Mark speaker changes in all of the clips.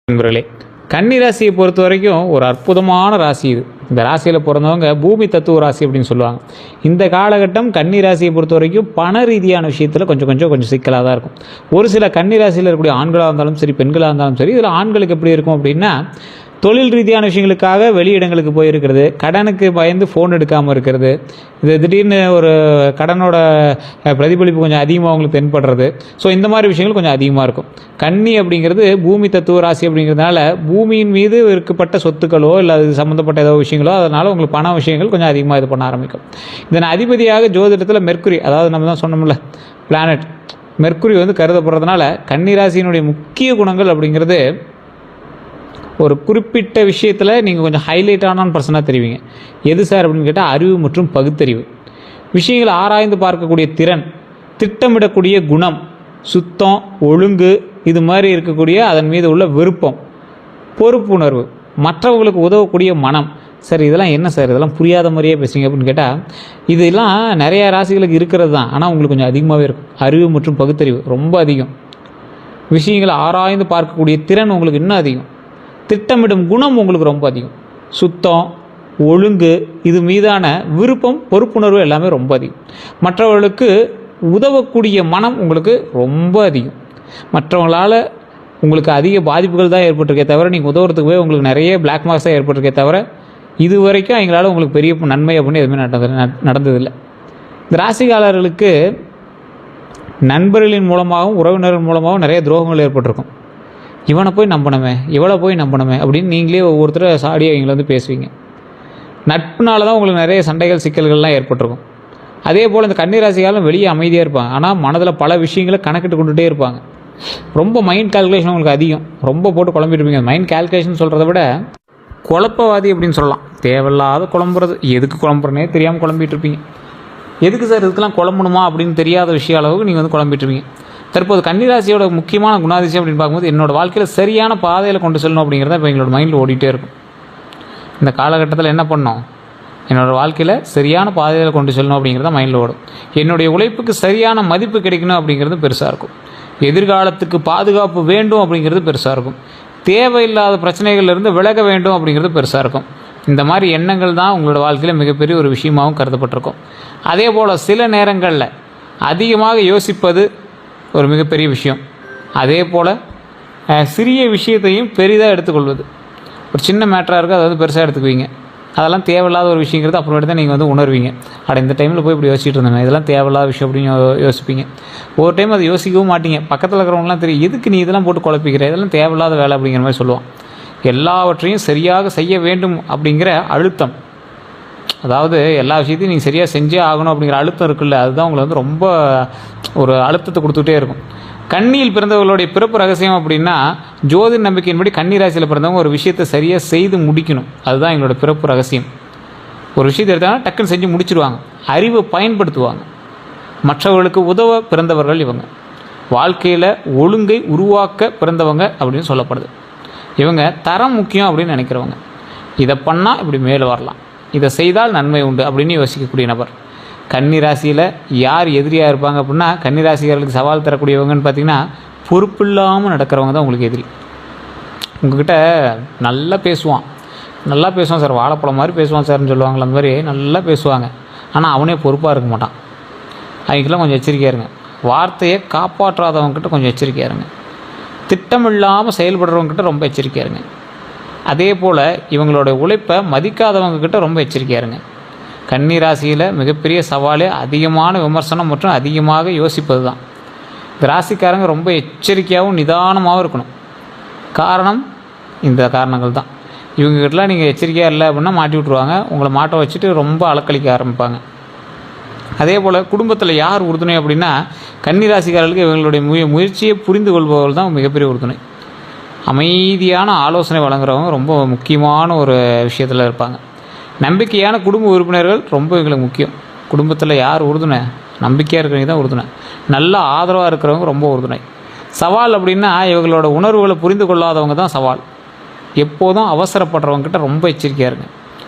Speaker 1: நண்பர்களே, கன்னி ராசியை பொறுத்த வரைக்கும் ஒரு அற்புதமான ராசி இது. இந்த ராசியில் பிறந்தவங்க பூமி தத்துவ ராசி அப்படின்னு சொல்லுவாங்க. இந்த காலகட்டம் கன்னி ராசியை பொறுத்த வரைக்கும் பண ரீதியான விஷயத்தில் கொஞ்சம் சிக்கலாக தான் இருக்கும். ஒரு சில கன்னி ராசியில் இருக்கக்கூடிய ஆண்களாக இருந்தாலும் சரி, பெண்களாக இருந்தாலும் சரி, இதில் ஆண்களுக்கு எப்படி இருக்கும் அப்படின்னா, தொழில் ரீதியான விஷயங்களுக்காக வெளியிடங்களுக்கு போயிருக்கிறது, கடனுக்கு பயந்து ஃபோன் எடுக்காமல் இருக்கிறது, இது திடீர்னு ஒரு கடனோட பிரதிபலிப்பு கொஞ்சம் அதிகமாக அவங்களுக்கு தென்படுறது. ஸோ இந்த மாதிரி விஷயங்கள் கொஞ்சம் அதிகமாக இருக்கும். கன்னி அப்படிங்கிறது பூமி தத்துவ ராசி அப்படிங்கிறதுனால பூமியின் மீது இருக்கப்பட்ட சொத்துக்களோ இல்லை அது சம்மந்தப்பட்ட ஏதோ விஷயங்களோ, அதனால் உங்களுக்கு பண விஷயங்கள் கொஞ்சம் அதிகமாக இது பண்ண ஆரம்பிக்கும். இதன் அதிபதியாக ஜோதிடத்தில் மெர்க்குரி, அதாவது நம்ம தான் சொன்னோம்ல பிளானட் மெர்க்குரி கருதப்படுறதுனால கன்னி ராசியினுடைய முக்கிய குணங்கள் அப்படிங்கிறது, ஒரு குறிப்பிட்ட விஷயத்தில் நீங்கள் கொஞ்சம் ஹைலைட்டான பர்சனாக தெரிவிங்க. எது சார் அப்படின்னு கேட்டால், அறிவு மற்றும் பகுத்தறிவு, விஷயங்களை ஆராய்ந்து பார்க்கக்கூடிய திறன், திட்டமிடக்கூடிய குணம், சுத்தம், ஒழுங்கு, இது மாதிரி இருக்கக்கூடிய அதன் மீது உள்ள விருப்பம், பொறுப்புணர்வு, மற்றவங்களுக்கு உதவக்கூடிய மனம். சார் இதெல்லாம் என்ன சார், இதெல்லாம் புரியாத மாதிரியே பேசுங்க அப்படின்னு கேட்டால், இதெல்லாம் நிறையா ராசிகளுக்கு இருக்கிறது தான். ஆனால் உங்களுக்கு கொஞ்சம் அதிகமாகவே இருக்கும். அறிவு மற்றும் பகுத்தறிவு ரொம்ப அதிகம். விஷயங்களை ஆராய்ந்து பார்க்கக்கூடிய திறன் உங்களுக்கு இன்னும் அதிகம். திட்டமிடும் குணம் உங்களுக்கு ரொம்ப அதிகம். சுத்தம், ஒழுங்கு, இது மீதான விருப்பம், பொறுப்புணர்வு எல்லாமே ரொம்ப அதிகம். மற்றவர்களுக்கு உதவக்கூடிய மனம் உங்களுக்கு ரொம்ப அதிகம். மற்றவங்களால் உங்களுக்கு அதிக பாதிப்புகள் தான் ஏற்பட்டிருக்கே தவிர, நீங்கள் உதவுறதுக்கு போய் உங்களுக்கு நிறைய பிளாக் மார்க்ஸ் தான் ஏற்பட்டிருக்கே தவிர, இது வரைக்கும் எங்களால் உங்களுக்கு பெரிய நன்மை அப்படின்னு எதுவுமே நடந்ததில்லை. இந்த ராசிக்காரர்களுக்கு நண்பர்களின் மூலமாகவும் உறவினர்கள் மூலமாகவும் நிறைய துரோகங்கள் ஏற்பட்டிருக்கும். இவனை போய் நம்பணுமே, இவளை போய் நம்பணுமே அப்படின்னு நீங்களே ஒவ்வொருத்தரை சாடி அவங்கள பேசுவீங்க. நட்புனால தான் உங்களுக்கு நிறைய சண்டைகள், சிக்கல்கள்லாம் ஏற்பட்டிருக்கும். அதே போல் இந்த கன்னிராசிக்காலும் வெளியே அமைதியாக இருப்பாங்க. ஆனால் மனதில் பல விஷயங்களை கணக்கிட்டு கொண்டுகிட்டே இருப்பாங்க. ரொம்ப மைண்ட் கால்குலேஷன் உங்களுக்கு அதிகம். ரொம்ப போட்டு குழம்பிட்டுருப்பீங்க. மைண்ட் கால்குலேஷன் சொல்கிறத விட குழப்பவாதி அப்படின்னு சொல்லலாம். தேவையில்லாத குழம்புறது, எதுக்கு குழம்புறனே தெரியாமல் குழம்பிட்டு இருப்பீங்க. எதுக்கு சார் இதுக்கெல்லாம் குழம்பணுமா அப்படின்னு தெரியாத விஷய அளவுக்கு நீங்கள் குழம்பிட்டுருவீங்க. தற்போது கன்னிராசியோட முக்கியமான குணாதிசயம் அப்படின்னு பார்க்கும்போது, என்னோடய வாழ்க்கையில் சரியான பாதையில் கொண்டு செல்லணும் அப்படிங்கிறத இப்போ எங்களோட மைண்டில் ஓடிட்டே இருக்கும். இந்த காலகட்டத்தில் என்ன பண்ணோம், என்னோடய வாழ்க்கையில் சரியான பாதையில் கொண்டு செல்லணும் அப்படிங்கிறத மைண்டில் ஓடும். என்னுடைய உழைப்புக்கு சரியான மதிப்பு கிடைக்கணும் அப்படிங்கிறது பெருசாக இருக்கும். எதிர்காலத்துக்கு பாதுகாப்பு வேண்டும் அப்படிங்கிறது பெருசாக இருக்கும். தேவையில்லாத பிரச்சனைகள்லேருந்து விலக வேண்டும் அப்படிங்கிறது பெருசாக இருக்கும். இந்த மாதிரி எண்ணங்கள் தான் உங்களோட வாழ்க்கையில் மிகப்பெரிய ஒரு விஷயமாகவும் கருதப்பட்டிருக்கும். அதே போல் சில நேரங்களில் அதிகமாக யோசிப்பது ஒரு மிகப்பெரிய விஷயம். அதே போல் சிறிய விஷயத்தையும் பெரிதாக எடுத்துக்கொள்வது, ஒரு சின்ன மேட்டராக இருக்குது அதாவது பெருசாக எடுத்துக்குவீங்க. அதெல்லாம் தேவையில்லாத ஒரு விஷயங்கிறது அப்புறமேட்டு தான் நீங்கள் உணர்வீங்க. இந்த டைமில் போய் இப்படி யோசிச்சுட்டு இருந்தேன், இதெல்லாம் தேவையில்லாத விஷயம் அப்படின்னு யோசிப்பீங்க. ஒரு டைம் அதை யோசிக்கவும் மாட்டீங்க. பக்கத்தில் இருக்கிறவங்களாம் தெரியும், எதுக்கு நீ இதெல்லாம் போட்டு குழப்பிக்கிற, இதெல்லாம் தேவையில்லாத வேலை அப்படிங்கிற மாதிரி சொல்லுவான். எல்லாவற்றையும் சரியாக செய்ய வேண்டும் அப்படிங்கிற அழுத்தம், அதாவது எல்லா விஷயத்தையும் நீங்கள் சரியாக செஞ்சே ஆகணும் அப்படிங்கிற அழுத்தம் இருக்குல்ல, அதுதான் உங்களை ரொம்ப ஒரு அழுத்தத்தை கொடுத்துக்கிட்டே இருக்கும். கன்னியில் பிறந்தவர்களுடைய பிறப்பு ரகசியம் அப்படின்னா, ஜோதிட நம்பிக்கையின்படி கன்னி ராசியில் பிறந்தவங்க ஒரு விஷயத்தை சரியாக செய்து முடிக்கணும். அதுதான் எங்களோட பிறப்பு ரகசியம். ஒரு விஷயத்தை எடுத்தாங்கன்னா டக்குன்னு செஞ்சு முடிச்சிடுவாங்க. அறிவை பயன்படுத்துவாங்க. மற்றவர்களுக்கு உதவ பிறந்தவர்கள் இவங்க. வாழ்க்கையில் ஒழுங்கை உருவாக்க பிறந்தவங்க அப்படின்னு சொல்லப்படுது. இவங்க தரம் முக்கியம் அப்படின்னு நினைக்கிறவங்க. இதை பண்ணால் இப்படி மேலே வரலாம், இதை செய்தால் நன்மை உண்டு அப்படின்னு யோசிக்கக்கூடிய நபர். கன்னி ராசியில் யார் எதிரியாக இருப்பாங்க அப்படின்னா, கன்னி ராசிக்காரர்களுக்கு சவால் தரக்கூடியவங்கன்னு பார்த்திங்கன்னா, பொறுப்பில்லாமல் நடக்கிறவங்க தான் உங்களுக்கு எதிரி. உங்கள்கிட்ட நல்லா பேசுவான் சார், வாழைப்பழம் மாதிரி பேசுவான் சார்னு சொல்லுவாங்களே, அந்த மாதிரி நல்லா பேசுவாங்க. ஆனால் அவனே பொறுப்பாக இருக்க மாட்டான். அவங்கெல்லாம் கொஞ்சம் எச்சரிக்கையாக இருங்க. வார்த்தையை காப்பாற்றாதவங்ககிட்ட கொஞ்சம் எச்சரிக்கையாக இருங்க. திட்டமில்லாமல் செயல்படுறவங்ககிட்ட ரொம்ப எச்சரிக்கையாக இருங்க. அதே போல் இவங்களோட உழைப்பை மதிக்காதவங்கக்கிட்ட ரொம்ப எச்சரிக்கையாக இருங்க. கன்னி ராசியில் மிகப்பெரிய சவாலே அதிகமான விமர்சனம் மற்றும் அதிகமாக யோசிப்பது தான். இந்த ராசிக்காரங்க ரொம்ப எச்சரிக்கையாகவும் நிதானமாகவும் இருக்கணும். காரணம் இந்த காரணங்கள் தான். இவங்ககிட்டலாம் நீங்கள் எச்சரிக்கையாக இல்லை அப்படின்னா மாட்டி விட்ருவாங்க. உங்களை மாட்ட வச்சுட்டு ரொம்ப அலக்களிக்க ஆரம்பிப்பாங்க. அதே போல் குடும்பத்தில் யார் உறுதுணை அப்படின்னா, கன்னி ராசிக்காரர்களுக்கு இவங்களுடைய முயற்சியை புரிந்து கொள்பவர்கள் தான் மிகப்பெரிய உறுதுணை. அமைதியான ஆலோசனை வழங்குறவங்க ரொம்ப முக்கியமான ஒரு விஷயத்தில் இருப்பாங்க. நம்பிக்கையான குடும்ப உறுப்பினர்கள் ரொம்ப எங்களுக்கு முக்கியம். குடும்பத்தில் யார் உறுதுணை, நம்பிக்கையாக இருக்கிறவங்க தான் உறுதுணை. நல்ல ஆதரவாக இருக்கிறவங்க ரொம்ப உறுதுணை. சவால் அப்படின்னா, இவங்களோட உணர்வுகளை புரிந்து கொள்ளாதவங்க தான் சவால். எப்போதும் அவசரப்படுறவங்ககிட்ட ரொம்ப எச்சரிக்கையாக இருங்க.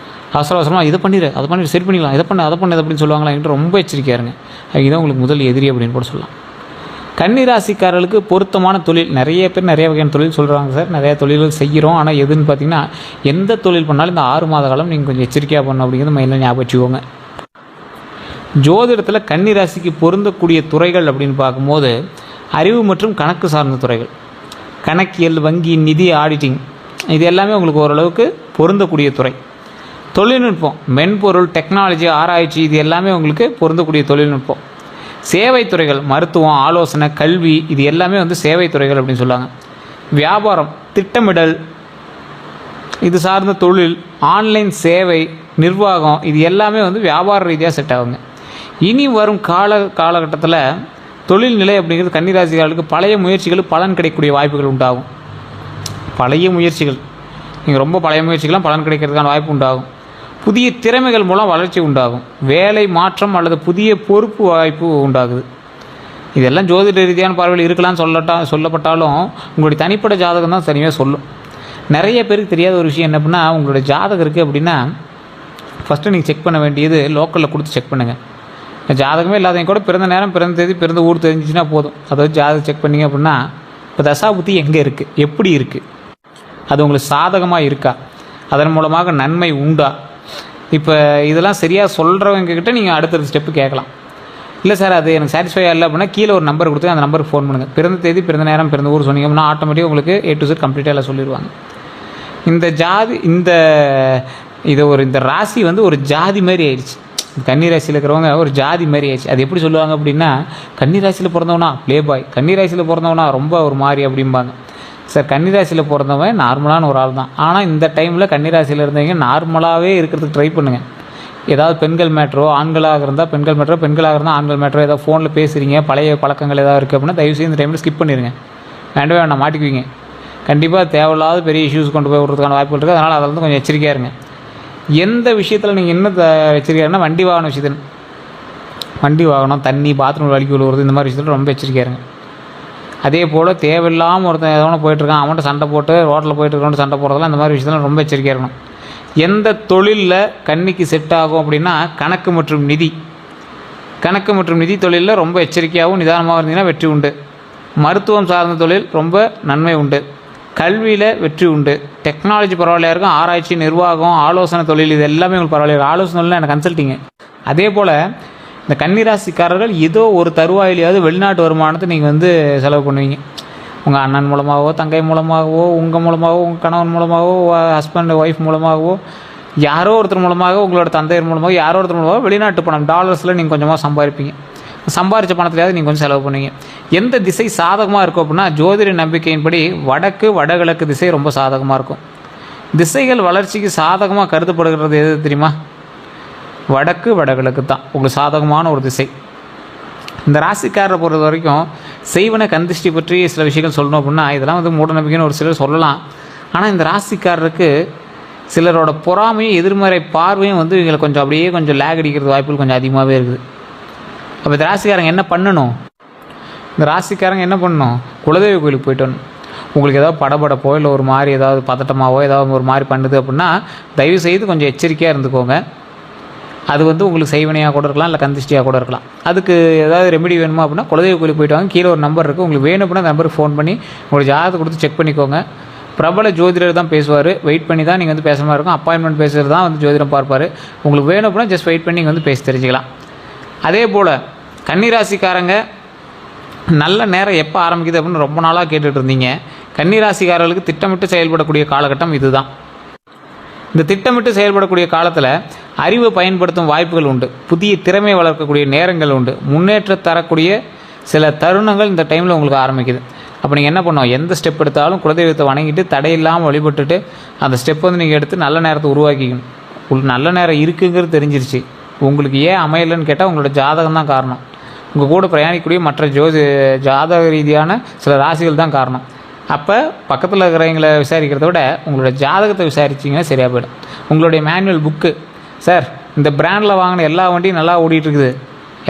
Speaker 1: அவசரமாக இதை பண்ணிடு, அதை பண்ணி சரி பண்ணிக்கலாம், இதை பண்ணு அதை பண்ணு அப்படின்னு சொல்லுவாங்களா, என்கிட்ட ரொம்ப எச்சரிக்கையாக இருங்க. அவங்க தான் உங்களுக்கு முதல் எதிரி அப்படின்னு கூட சொல்லலாம். கன்னிராசிக்காரர்களுக்கு பொருத்தமான தொழில், நிறைய பேர் நிறைய வகையான தொழில் சொல்கிறாங்க சார், நிறைய தொழில்கள் செய்கிறோம். ஆனால் எதுன்னு பார்த்தீங்கன்னா, எந்த தொழில் பண்ணாலும் இந்த 6 மாத காலம் நீங்கள் கொஞ்சம் எச்சரிக்கையாக பண்ணணும் அப்படிங்கிறது மைண்டில் ஞாபகம் வச்சுக்கோங்க. ஜோதிடத்தில் கன்னிராசிக்கு பொருந்தக்கூடிய துறைகள் அப்படின்னு பார்க்கும்போது, அறிவு மற்றும் கணக்கு சார்ந்த துறைகள், கணக்கியல், வங்கி, நிதி, ஆடிட்டிங், இது எல்லாமே உங்களுக்கு ஓரளவுக்கு பொருந்தக்கூடிய துறை. தொழில்நுட்பம், மென்பொருள், டெக்னாலஜி, ஆராய்ச்சி, இது எல்லாமே உங்களுக்கு பொருந்தக்கூடிய தொழில்நுட்பம். சேவை துறைகள், மருத்துவம், ஆலோசனை, கல்வி, இது எல்லாமே வந்து சேவை துறைகள் அப்படின்னு சொல்லுவாங்க. வியாபாரம், திட்டமிடல், இது சார்ந்த தொழில், ஆன்லைன் சேவை, நிர்வாகம், இது எல்லாமே வந்து வியாபார ரீதியாக செட் ஆகுங்க. இனி வரும் காலகட்டத்தில் தொழில் நிலை அப்படிங்கிறது கன்னிராசிக்காரர்களுக்கு பழைய முயற்சிகள் பலன் கிடைக்கக்கூடிய வாய்ப்புகள் உண்டாகும். பழைய முயற்சிகள், நீங்கள் ரொம்ப பழைய முயற்சிகள்லாம் பலன் கிடைக்கிறதுக்கான வாய்ப்பு உண்டாகும். புதிய திறமைகள் மூலம் வளர்ச்சி உண்டாகும். வேலை மாற்றம் அல்லது புதிய பொறுப்பு வாய்ப்பு உண்டாகுது. இதெல்லாம் ஜோதிட ரீதியான பார்வையில் இருக்கலாம்னு சொல்லப்பட்டாலும் உங்களுடைய தனிப்பட்ட ஜாதகம் தான் தனியாக சொல்லும். நிறைய பேருக்கு தெரியாத ஒரு விஷயம் என்ன அப்படின்னா, உங்களுடைய ஜாதகம் இருக்குது அப்படின்னா ஃபஸ்ட்டு நீங்கள் செக் பண்ண வேண்டியது லோக்கலில் கொடுத்து செக் பண்ணுங்கள். ஜாதகமே இல்லாதவங்க கூட பிறந்த நேரம், பிறந்த தேதி, பிறந்த ஊர் தெரிஞ்சிச்சுன்னா போதும். அதாவது ஜாதகம் செக் பண்ணிங்க அப்படின்னா, இப்போ தசாபுத்தி எங்கே இருக்குது, எப்படி இருக்குது, அது உங்களுக்கு சாதகமாக இருக்கா, அதன் மூலமாக நன்மை உண்டா, இப்போ இதெல்லாம் சரியாக சொல்கிறவங்கக்கிட்ட நீங்கள் அடுத்த ஸ்டெப்பு கேட்கலாம். இல்லை சார் அது எனக்கு சாட்டிஸ்ஃபை இல்லை அப்படின்னா கீழே ஒரு நம்பர் கொடுத்து அந்த நம்பருக்கு ஃபோன் பண்ணுங்கள். பிறந்த தேதி, பிறந்த நேரம், பிறந்த ஊர் சொன்னீங்க அப்படின்னா ஆட்டோமேட்டிக்காக உங்களுக்கு A to Z கம்ப்ளீட்டாக எல்லாம் சொல்லிடுவாங்க. இந்த ராசி வந்து ஒரு ஜாதி மாதிரி ஆயிடுச்சு. கன்னிராசியில் இருக்கிறவங்க ஒரு ஜாதி மாதிரி ஆயிடுச்சு. அது எப்படி சொல்லுவாங்க அப்படின்னா, கன்னிராசியில் பிறந்தவனா ப்ளே பாய், கன்னிராசியில் பிறந்தவனா ரொம்ப ஒரு மாதிரி அப்படிம்பாங்க. சார் கன்னிராசியில் பிறந்தவன் நார்மலான ஒரு ஆள் தான். ஆனால் இந்த டைமில் கன்னிராசியில் இருந்தவங்க நார்மலாகவே இருக்கிறதுக்கு ட்ரை பண்ணுங்கள். ஏதாவது பெண்கள் மேட்ரோ, ஆண்களாக இருந்தால் பெண்கள் மேட்ரோ, பெண்களாக இருந்தால் ஆண்கள் மேட்ரோ, ஏதாவது ஃபோனில் பேசுகிறீங்க, பழைய பழக்கங்கள் ஏதாவது இருக்குது அப்படின்னா தயவுசெய்து இந்த டைமில் ஸ்கிப் பண்ணிடுங்க. வேண்டவே வேண்டாம், மாட்டிக்குவீங்க. கண்டிப்பாக தேவையில்லாத பெரிய இஷ்யூஸ் கொண்டு போய் விடுறதுக்கான வாய்ப்புகள் இருக்குது. அதனால் அதில் வந்து கொஞ்சம் எச்சரிக்கையாக இருங்க. எந்த விஷயத்தில் நீங்கள் என்ன எச்சரிக்கையாருன்னா, வண்டி வாகன விஷயத்தில், வண்டி வாகனம், தண்ணி, பாத்ரூம் வலிக்கு விழுவுறது, இந்த மாதிரி விஷயத்தில் ரொம்ப எச்சரிக்கையாக இருங்க. அதே போல் தேவையில்லாமல் ஒருத்தன் எதோ போயிட்டுருக்கான், அவன்கிட்ட சண்டை போட்டு ரோட்டில் போயிட்டுருக்கோன்னு சண்டை போடுறதெல்லாம் இந்த மாதிரி விஷயத்தில் ரொம்ப எச்சரிக்கையாக இருக்கணும். எந்த தொழிலில் கன்னிக்கு செட் ஆகும் அப்படின்னா, கணக்கு மற்றும் நிதி. கணக்கு மற்றும் நிதி தொழிலில் ரொம்ப எச்சரிக்கையாகவும் நிதானமாக இருந்தீங்கன்னா வெற்றி உண்டு. மருத்துவம் சார்ந்த தொழில் ரொம்ப நன்மை உண்டு. கல்வியில் வெற்றி உண்டு. டெக்னாலஜி பரவாயில்லையா இருக்கும். ஆராய்ச்சி, நிர்வாகம், ஆலோசனை தொழில், இது எல்லாமே உங்களுக்கு பரவாயில்ல. ஆலோசனை தொழில் எனக்கு கன்சல்ட்டிங்கு. அதே போல் இந்த கன்னிராசிக்காரர்கள் ஏதோ ஒரு தருவாயிலையாவது வெளிநாட்டு வருமானத்தை நீங்கள் வந்து செலவு பண்ணுவீங்க. உங்கள் அண்ணன் மூலமாகவோ, தங்கை மூலமாகவோ, உங்கள் மூலமாகவோ, உங்கள் கணவன் மூலமாகவோ, ஹஸ்பண்ட் ஒய்ஃப் மூலமாகவோ, யாரோ ஒருத்தர் மூலமாக, உங்களோட தந்தையர் மூலமாக, யாரோ ஒருத்தர் மூலமாக வெளிநாட்டு பணம் டாலர்ஸில் நீங்கள் கொஞ்சமாக சம்பாதிப்பீங்க. சம்பாதிச்ச பணத்துலையாவது நீங்கள் கொஞ்சம் செலவு பண்ணுவீங்க. எந்த திசை சாதகமாக இருக்கும் அப்படின்னா, ஜோதிட நம்பிக்கையின்படி வடக்கு, வடகிழக்கு திசை ரொம்ப சாதகமாக இருக்கும். திசைகள் வளர்ச்சிக்கு சாதகமாக கருதப்படுகிறது எது தெரியுமா? வடக்கு, வடகிழக்கு தான் உங்களுக்கு சாதகமான ஒரு திசை. இந்த ராசிக்காரரை பொறுத்த வரைக்கும் செய்வன கந்திஷ்டி பற்றி சில விஷயங்கள் சொல்லணும் அப்படின்னா, இதெல்லாம் வந்து மூட நம்பிக்கைன்னு ஒரு சிலர் சொல்லலாம். ஆனால் இந்த ராசிக்காரருக்கு சிலரோட பொறாமையும் எதிர்மறை பார்வையும் வந்து இவங்களை கொஞ்சம் அப்படியே கொஞ்சம் லேக் அடிக்கிறது வாய்ப்புகள் கொஞ்சம் அதிகமாகவே இருக்குது. அப்போ இந்த ராசிக்காரங்க என்ன பண்ணணும்? குலதெய்வ கோயிலுக்கு போய்ட்டு வரணும். உங்களுக்கு ஏதாவது படபடப்போ இல்லை ஒரு மாதிரி ஏதாவது பதட்டமாகவோ ஏதாவது ஒரு மாதிரி பண்ணுது அப்படின்னா தயவுசெய்து கொஞ்சம் எச்சரிக்கையாக இருந்துக்கோங்க. அது வந்து உங்களுக்கு செய்வனையாக கூட இருக்கலாம், இல்லை கந்திஷ்டியாக கூட இருக்கலாம். அதுக்கு ஏதாவது ரெமெடி வேணுமா அப்படின்னா குலதெய்வ கோயிலுக்கு போய்ட்டு வாங்க. கீழே ஒரு நம்பர் இருக்குது, உங்களுக்கு வேணும் அப்படின்னா அந்த நம்பருக்கு ஃபோன் பண்ணி உங்களுக்கு ஜாதகத்தை கொடுத்து செக் பண்ணிக்கோங்க. பிரபல ஜோதிடர் தான் பேசுவார். வெயிட் பண்ணி தான் நீங்கள் வந்து பேசுகிற மாதிரி இருக்கும். அப்பாயின்மெண்ட் பேசுகிறது தான் வந்து ஜோதிடம் பார்ப்பார். உங்களுக்கு வேணும் அப்படின்னா ஜஸ்ட் வெயிட் பண்ணி நீங்கள் வந்து பேசி தெரிஞ்சுக்கலாம். அதே போல் கன்னிராசிக்காரங்க நல்ல நேரம் எப்போ ஆரம்பிக்குது அப்படின்னு ரொம்ப நாளாக கேட்டுட்டு இருந்தீங்க. கன்னிராசிக்காரர்களுக்கு திட்டமிட்டு செயல்படக்கூடிய காலகட்டம் இதுதான். இந்த திட்டமிட்டு செயல்படக்கூடிய காலத்தில் அறிவை பயன்படுத்தும் வாய்ப்புகள் உண்டு. புதிய திறமை வளர்க்கக்கூடிய நேரங்கள் உண்டு. முன்னேற்ற தரக்கூடிய சில தருணங்கள் இந்த டைமில் உங்களுக்கு ஆரம்பிக்குது. அப்போ நீங்கள் என்ன பண்ணணும்? எந்த ஸ்டெப் எடுத்தாலும் குலதெய்வத்தை வணங்கிட்டு தடையில்லாமல் வழிபட்டுட்டு அந்த ஸ்டெப் வந்து நீங்கள் எடுத்து நல்ல நேரத்தை உருவாக்கிக்கணும். உங்களுக்கு நல்ல நேரம் இருக்குங்கிறது தெரிஞ்சிருச்சு. உங்களுக்கு ஏன் அமையலைன்னு கேட்டால் உங்களோட ஜாதகம் தான் காரணம். உங்கள் கூட பிரயாணிக்கக்கூடிய மற்ற ஜாதக ரீதியான சில ராசிகள் தான் காரணம். அப்போ பக்கத்தில் இருக்கிறவங்களை விசாரிக்கிறத விட உங்களோட ஜாதகத்தை விசாரிச்சிங்கன்னா சரியாக போயிடும். உங்களுடைய மேனுவல் புக்கு, சார் இந்த பிராண்டில் வாங்கின எல்லா வண்டியும் நல்லா ஓடிட்டுருக்குது,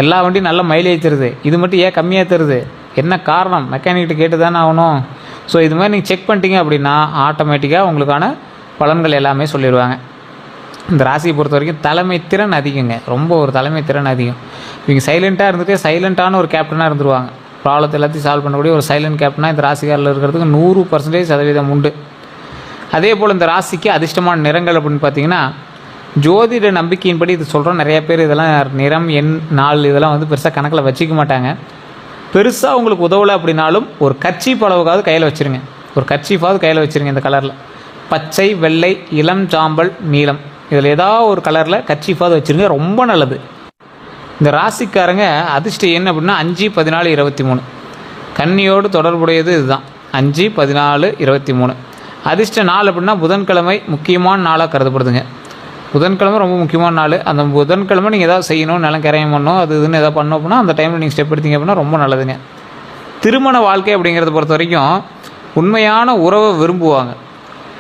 Speaker 1: எல்லா வண்டியும் நல்ல மைலேஜ் தருது, இது மட்டும் ஏன் கம்மியாக தருது, என்ன காரணம்? மெக்கானிக்கிட்ட கேட்டு தானே ஆகணும். ஸோ இது மாதிரி நீங்கள் செக் பண்ணிட்டீங்க அப்படின்னா ஆட்டோமேட்டிக்காக உங்களுக்கான பலன்கள் எல்லாமே சொல்லிடுவாங்க. இந்த ராசியை பொறுத்த வரைக்கும் தலைமை திறன் அதிகங்க. ரொம்ப ஒரு தலைமை திறன் அதிகம். இவங்க சைலண்ட்டாக இருந்துகிட்டே சைலண்ட்டான ஒரு கேப்டனாக இருந்துருவாங்க. ப்ராப்ளத்தை எல்லாத்தையும் சால்வ் பண்ணக்கூடிய ஒரு சைலண்ட் கேப்டனாக இந்த ராசிக்காரில் இருக்கிறதுக்கு 100% உண்டு. அதே போல் இந்த ராசிக்கு அதிர்ஷ்டமான நிறங்கள் அப்படின்னு பார்த்தீங்கன்னா, ஜோதிட நம்பிக்கையின்படி இது சொல்கிறோம். நிறைய பேர் இதெல்லாம் நிறம், எண், நாள் இதெல்லாம் வந்து பெருசாக கணக்கில் வச்சிக்க மாட்டாங்க. பெருசாக உங்களுக்கு உதவலை அப்படின்னாலும் ஒரு கர்ச்சீப் அளவுக்காவது கையில் வச்சுருங்க. ஒரு கர்ச்சீஃபாவது கையில் வச்சுருங்க. இந்த கலரில் பச்சை, வெள்ளை, இளம் சாம்பல், நீலம், இதில் ஏதாவது ஒரு கலரில் கர்ச்சீஃபாவது வச்சுருங்க. ரொம்ப நல்லது. இந்த ராசிக்காரங்க அதிர்ஷ்ட எண் அப்படின்னா 5, 14, 23. கன்னியோடு தொடர்புடையது இதுதான். 5, 14, 23. அதிர்ஷ்ட நாள் அப்படின்னா புதன்கிழமை முக்கியமான நாளாக கருதப்படுதுங்க. புதன்கிழமை ரொம்ப முக்கியமான நாள். அந்த புதன்கிழமை நீங்கள் எதாவது செய்யணும், நிலம் கரையம் பண்ணணும், அது இதுன்னு எதாவது பண்ணோம் அப்படின்னா அந்த டைமில் நீங்கள் ஸ்டெப் எடுத்தீங்க அப்படின்னா ரொம்ப நல்லதுங்க. திருமண வாழ்க்கை அப்படிங்கிறத பொறுத்த வரைக்கும் உண்மையான உறவை விரும்புவாங்க,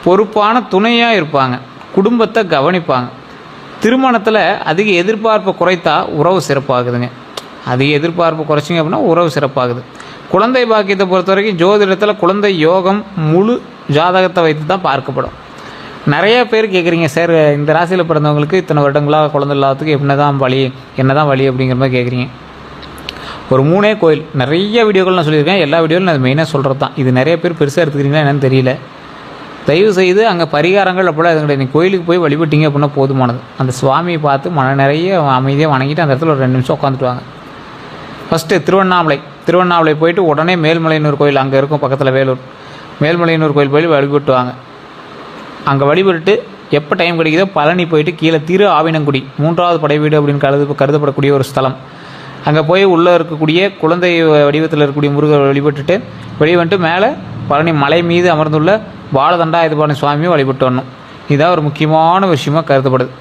Speaker 1: பொறுப்பான துணையாக இருப்பாங்க, குடும்பத்தை கவனிப்பாங்க. திருமணத்தில் அதிக எதிர்பார்ப்பை குறைத்தா உறவு சிறப்பாகுதுங்க. அதிக எதிர்பார்ப்பு குறைச்சிங்க அப்படின்னா உறவு சிறப்பாகுது. குழந்தை பாக்கியத்தை பொறுத்த வரைக்கும் ஜோதிடத்தில் குழந்தை யோகம் முழு ஜாதகத்தை வைத்து தான் பார்க்கப்படும். நிறைய பேர் கேட்குறீங்க, சார் இந்த ராசியில் பிறந்தவங்களுக்கு இத்தனை வருடங்களாக குழந்தை இல்லாததுக்கு என்ன தான் வழி அப்படிங்கிற மாதிரி கேட்குறீங்க. ஒரு 3 கோயில் நிறைய வீடியோக்கள் நான் சொல்லியிருக்கேன். எல்லா வீடியோவிலும் நான் மெயினாக சொல்கிறது தான். இது நிறைய பேர் பெருசாக எடுத்துக்கிறீங்களா என்னன்னு தெரியல. தயவு செய்து அங்கே பரிகாரங்கள் அப்படிலாம் எதுவும் கிடையாது. நீங்கள் கோயிலுக்கு போய் வழிபட்டீங்க அப்படின்னா போதுமானது. அந்த சுவாமியை பார்த்து மன நிறைய அமைதியாக வணங்கிட்டு அந்த இடத்துல ஒரு 2 நிமிஷம் உட்காந்துட்டு வாங்க. ஃபஸ்ட்டு திருவண்ணாமலை போயிட்டு உடனே மேல்மலையனூர் கோயில் அங்கே இருக்கும் பக்கத்தில், வேலூர் மேல்மலையனூர் கோயில் போய் வழிபட்டு வாங்க. அங்கே வழிபட்டு எப்போ டைம் கிடைக்குதோ பழனி போயிட்டு கீழே திரு ஆவினங்குடி 3வது படை வீடு அப்படின்னு கருதப்படக்கூடிய ஒரு ஸ்தலம். அங்கே போய் உள்ளே இருக்கக்கூடிய குழந்தை வடிவத்தில் இருக்கக்கூடிய முருகர் வழிபட்டுட்டு வெளியே வந்துட்டு மேலே பழனி மலை மீது அமர்ந்துள்ள பாலதண்டாயுதபாணி சுவாமியை வழிபட்டு வரணும். இதுதான் ஒரு முக்கியமான விஷயமாக கருதப்படுது.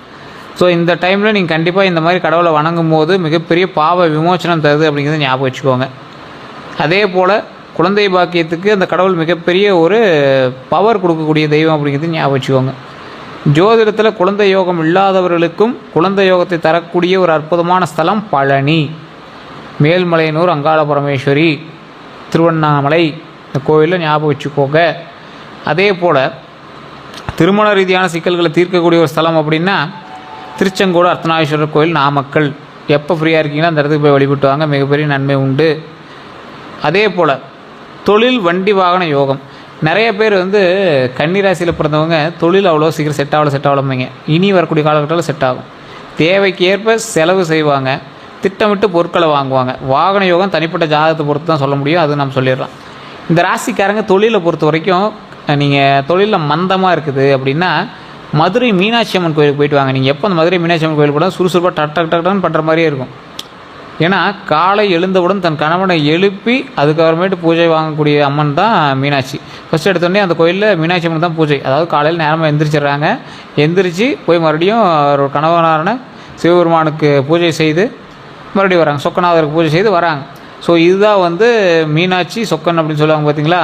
Speaker 1: ஸோ இந்த டைமில் நீங்கள் கண்டிப்பாக இந்த மாதிரி கடவுளை வணங்கும் போது மிகப்பெரிய பாவ விமோச்சனம் தருது அப்படிங்கிறத ஞாபகம் வச்சுக்கோங்க. அதே போல் குழந்தை பாக்கியத்துக்கு அந்த கடவுள் மிகப்பெரிய ஒரு பவர் கொடுக்கக்கூடிய தெய்வம் அப்படிங்கிறது ஞாபகம் வச்சுக்கோங்க. ஜோதிடத்தில் குழந்தை யோகம் இல்லாதவர்களுக்கும் குழந்தை யோகத்தை தரக்கூடிய ஒரு அற்புதமான ஸ்தலம் பழனி, மேல்மலையனூர் அங்காள பரமேஸ்வரி, திருவண்ணாமலை, இந்த கோயிலில் ஞாபகம் வச்சுக்கோங்க. அதே போல் திருமண ரீதியான சிக்கல்களை தீர்க்கக்கூடிய ஒரு ஸ்தலம் அப்படின்னா திருச்செங்கோடு அர்த்தநாரீஸ்வரர் கோயில், நாமக்கல். எப்போ ஃப்ரீயாக இருக்கீங்களோ அந்த இடத்துக்கு போய் வழிபட்டு வாங்க, மிகப்பெரிய நன்மை உண்டு. அதே போல் தொழில், வண்டி, வாகன யோகம். நிறைய பேர் வந்து கன்னிராசியில் பிறந்தவங்க தொழில் அவ்வளோ சீக்கிரம் செட் ஆகலைங்க. இனி வரக்கூடிய காலகட்டத்தில் செட் ஆகும். தேவைக்கு ஏற்ப செலவு செய்வாங்க, திட்டமிட்டு பொருட்களை வாங்குவாங்க. வாகன யோகம் தனிப்பட்ட ஜாதகத்தை பொறுத்து தான் சொல்ல முடியும், அது நம்ம சொல்லிடலாம். இந்த ராசிக்காரங்க தொழிலை பொறுத்த வரைக்கும் நீங்கள் தொழிலில் மந்தமாக இருக்குது அப்படின்னா மதுரை மீனாட்சி அம்மன் கோயிலுக்கு போயிட்டு வாங்க. நீங்கள் எப்போ அந்த மதுரை மீனாட்சி அம்மன் கோயில் கூட சுறுசுறுப்பாக டக் பண்ணுற மாதிரியே இருக்கும். ஏன்னா காலை எழுந்தவுடன் தன் கணவனை எழுப்பி அதுக்கப்புறமேட்டு பூஜை வாங்கக்கூடிய அம்மன் தான் மீனாட்சி. ஃபஸ்ட்டு எடுத்தோடனே அந்த கோயிலில் மீனாட்சி அம்மன் தான் பூஜை. அதாவது காலையில் நேரமாக எந்திரிச்சிடுறாங்க, எந்திரிச்சு போய் மறுபடியும் ஒரு கணவனான சிவபெருமானுக்கு பூஜை செய்து மறுபடியும் வராங்க, சொக்கநாதருக்கு பூஜை செய்து வராங்க. ஸோ இதுதான் வந்து மீனாட்சி சொக்கன் அப்படின்னு சொல்லுவாங்க பார்த்தீங்களா,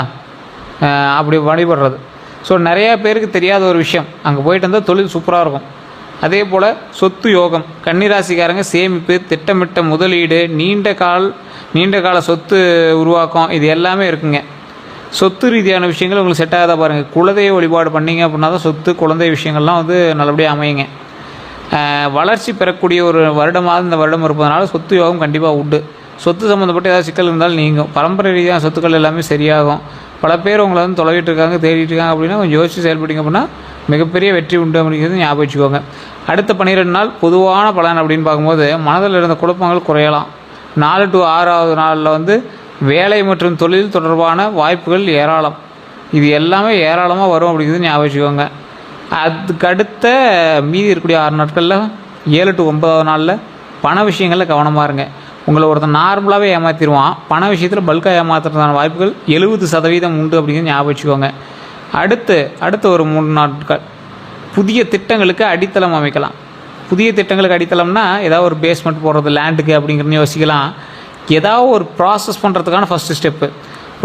Speaker 1: அப்படி வழிபடுறது. ஸோ நிறையா பேருக்கு தெரியாத ஒரு விஷயம், அங்கே போயிட்டு வந்தால் தொழில் சூப்பராக இருக்கும். அதே போல் சொத்து யோகம். கன்னிராசிக்காரங்க சேமிப்பு, திட்டமிட்ட முதலீடு, நீண்ட கால சொத்து உருவாக்கம், இது எல்லாமே இருக்குங்க. சொத்து ரீதியான விஷயங்கள் உங்களுக்கு செட் ஆகாத பாருங்கள். குலதெய்வ வழிபாடு பண்ணிங்க அப்படின்னா தான் சொத்து குழந்தை விஷயங்கள்லாம் வந்து நல்லபடியாக அமையுங்க. வளர்ச்சி பெறக்கூடிய ஒரு வருடமாக இந்த வருடம் இருப்பதனால சொத்து யோகம் கண்டிப்பாக உண்டு. சொத்து சம்மந்தப்பட்ட ஏதாவது சிக்கல் இருந்தாலும் நீங்கள் பரம்பரை ரீதியான சொத்துக்கள் எல்லாமே சரியாகும். பல பேர் உங்களை வந்து தொலைவிட்டு இருக்காங்க, தேடிட்டு இருக்காங்க அப்படின்னா கொஞ்சம் யோசித்து செயல்பட்டீங்க அப்படின்னா மிகப்பெரிய வெற்றி உண்டு அப்படிங்கிறது ஞாபகம் வச்சுக்கோங்க. அடுத்த 12 நாள் பொதுவான பலன் அப்படின்னு பார்க்கும்போது மனதில் இருந்த குழப்பங்கள் குறையலாம். 4 to 6வது நாளில் வந்து வேலை மற்றும் தொழில் தொடர்பான வாய்ப்புகள் ஏராளம். இது எல்லாமே ஏராளமாக வரும் அப்படிங்கிறது ஞாபகம் வச்சுக்கோங்க. அதுக்கு அடுத்த மீதி இருக்கக்கூடிய 6 நாட்களில் 7 to 9வது நாளில் பண விஷயங்களில் கவனமாக இருங்க. உங்களை ஒருத்தன் நார்மலாகவே ஏமாற்றிடுவான், பண விஷயத்தில் பல்காக ஏமாத்துறதுக்கான வாய்ப்புகள் 70% உண்டு அப்படிங்கிறது ஞாபகம் வச்சுக்கோங்க. அடுத்து ஒரு 3 நாட்கள் புதிய திட்டங்களுக்கு அடித்தளம் அமைக்கலாம். புதிய திட்டங்களுக்கு அடித்தளம்னா ஏதாவது ஒரு பேஸ்மெண்ட் போடுறது லேண்டுக்கு அப்படிங்கிறத யோசிக்கலாம். ஏதாவது ஒரு ப்ராசஸ் பண்ணுறதுக்கான ஃபஸ்ட்டு ஸ்டெப்பு.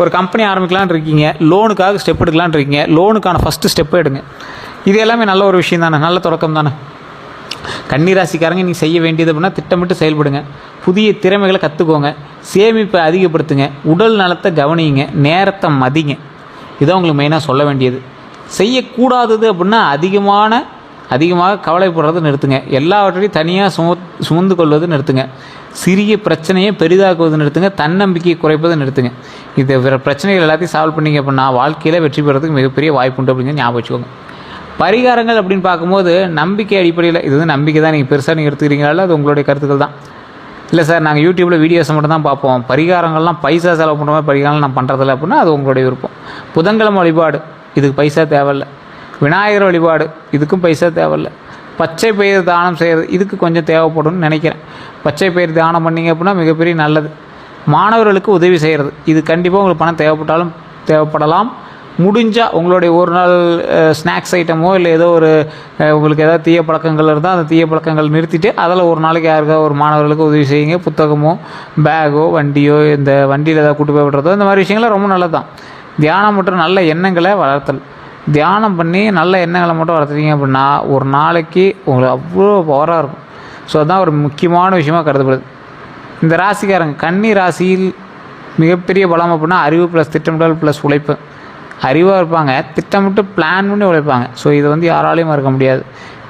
Speaker 1: ஒரு கம்பெனி ஆரம்பிக்கலான்னு இருக்கீங்க, லோனுக்காக ஸ்டெப் எடுக்கலான்னு இருக்கீங்க, லோனுக்கான ஃபஸ்ட்டு ஸ்டெப்பை எடுங்க. இது எல்லாமே நல்ல ஒரு விஷயம் தானே, நல்ல தொடக்கம் தானே. கன்னிராசிக்காரங்க நீங்கள் செய்ய வேண்டியது அப்படின்னா திட்டமிட்டு செயல்படுங்க, புதிய திறமைகளை கற்றுக்கோங்க, சேமிப்பை அதிகப்படுத்துங்க, உடல் நலத்தை கவனிங்க, நேரத்தை மதிங்க. இதான் உங்களுக்கு மெயினாக சொல்ல வேண்டியது. செய்யக்கூடாதது அப்படின்னா அதிகமான அதிகமாக கவலைப்படுறது நிறுத்துங்க. எல்லாவற்றையும் தனியாக சுமந்து கொள்வது நிறுத்துங்க. சிறிய பிரச்சனையை பெரிதாக்குவது நிறுத்துங்க. தன்னம்பிக்கையை குறைப்பதை நிறுத்துங்க. இது வேறு பிரச்சனைகள் எல்லாத்தையும் சால்வ் பண்ணிங்க அப்படின்னா வாழ்க்கையில் வெற்றி பெறதுக்கு மிகப்பெரிய வாய்ப்பு உண்டு அப்படிங்கிற ஞாபகம் வச்சுக்கோங்க. பரிகாரங்கள் அப்படின்னு பார்க்கும்போது நம்பிக்கை அடிப்படையில் இது வந்து நம்பிக்கை தான். நீங்கள் பெருசாக நீங்கள் எடுத்துக்கிறீங்களா அது உங்களுடைய கருத்துக்கள் தான். இல்லை சார் நாங்கள் யூடியூப்பில் வீடியோஸை மட்டும் தான் பார்ப்போம், பரிகாரங்கள்லாம் பைசா செலவு பண்ணுற மாதிரி பரிகாரங்கள் நான் பண்ணுறதில்ல அப்படின்னா அது உங்களுடைய விருப்பம். புதன்கிழமை வழிபாடு இதுக்கு பைசா தேவையில்லை. விநாயகர் வழிபாடு இதுக்கும் பைசா தேவையில்லை. பச்சை பயிர் தானம் செய்கிறது இதுக்கு கொஞ்சம் தேவைப்படும்னு நினைக்கிறேன். பச்சை பயிர் தானம் பண்ணிங்க அப்படின்னா மிகப்பெரிய நல்லது. மாணவர்களுக்கு உதவி செய்கிறது இது கண்டிப்பாக உங்களுக்கு பணம் தேவைப்படலாம். முடிஞ்சால் உங்களுடைய ஒரு நாள் ஸ்நாக்ஸ் ஐட்டமோ இல்லை ஏதோ ஒரு உங்களுக்கு ஏதாவது தீய பழக்கங்கள் இருந்தால் அந்த தீய பழக்கங்கள் நிறுத்திட்டு அதில் ஒரு நாளைக்கு யாருக்கா ஒரு மாணவர்களுக்கு உதவி செய்யுங்க. புத்தகமோ பேகோ வண்டியோ இந்த வண்டியில் ஏதாவது கூட்டு போய் விடுறதோ இந்த மாதிரி விஷயங்கள்லாம் ரொம்ப நல்லது தான். தியானம் மற்றும் நல்ல எண்ணங்களை வளர்த்தல். தியானம் பண்ணி நல்ல எண்ணங்களை மட்டும் வளர்த்துட்டீங்க அப்படின்னா ஒரு நாளைக்கு உங்களுக்கு அவ்வளோ பவராக இருக்கும். ஸோ அதுதான் ஒரு முக்கியமான விஷயமாக கருதப்படுது. இந்த ராசிக்காரங்க கன்னி ராசியில் மிகப்பெரிய பலம் அப்படின்னா அறிவு ப்ளஸ் திட்டமிடல் ப்ளஸ் உழைப்பு. அறிவாக இருப்பாங்க, திட்டமிட்டு பிளான் பண்ணி உழைப்பாங்க. ஸோ இது வந்து யாராலையும் மறக்க முடியாது.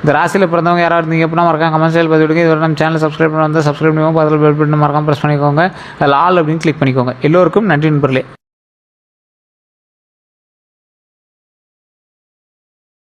Speaker 1: இந்த ராசியில் பிறந்தவங்க யாராவது இருந்தீங்க அப்படின்னா மறக்காம கமெண்ட்ஸில் பதிவு விடுங்க. இதுவரை நம்ம சேனல் சப்ஸ்கிரைப் பண்ணி வந்தால் சப்ஸ்கிரைப் பண்ணிக்கோங்க. அதில் பெல் பட்டன் மறக்காம ப்ரெஸ் பண்ணிக்கோங்க. அதில் ஆல் அப்படின்னு கிளிக் பண்ணிக்கோங்க. எல்லோருக்கும் நன்றி நண்பர்களே.